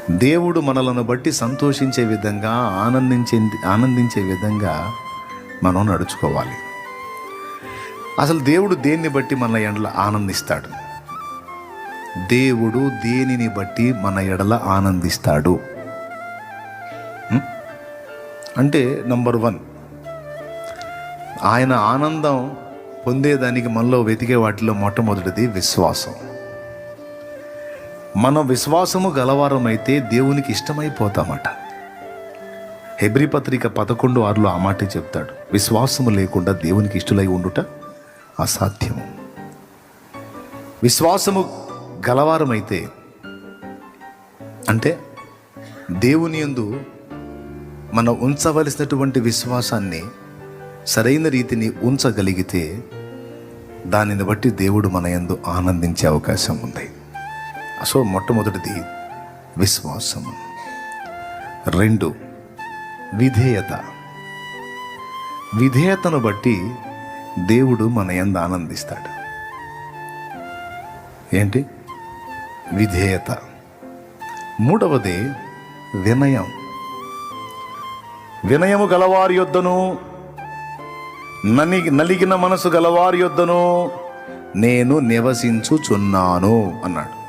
దేవుడు మనలను బట్టి సంతోషించే విధంగా, ఆనందించే విధంగా మనం నడుచుకోవాలి. అసలు దేవుడు దేన్ని బట్టి మన ఎడల ఆనందిస్తాడు? దేవుడు దేనిని బట్టి మన ఎడల ఆనందిస్తాడు అంటే, నంబర్ 1, ఆయన ఆనందం పొందేదానికి మనలో వెతికే వాటిలో మొట్టమొదటిది విశ్వాసం. మనం విశ్వాసము గలవారమైతే దేవునికి ఇష్టమైపోతామట. హెబ్రీ పత్రిక 11:6 ఆ మాట చెప్తాడు, విశ్వాసము లేకుండా దేవునికి ఇష్టలై ఉండుట అసాధ్యము. విశ్వాసము గలవారమైతే అంటే దేవుని యందు మనం ఉంచవలసినటువంటి విశ్వాసాన్ని సరైన రీతిని ఉంచగలిగితే దానిని బట్టి దేవుడు మన యందు ఆనందించే అవకాశం ఉంది. సో మొట్టమొదటిది విశ్వాసము. 2, విధేయత. విధేయతను బట్టి దేవుడు మన యందు ఆనందిస్తాడు. ఏంటి? విధేయత. 3వది వినయం. వినయము గలవారి యొద్దను, నలిగిన మనసు గలవారి యొద్దను నేను నివసించుచున్నాను అన్నాడు.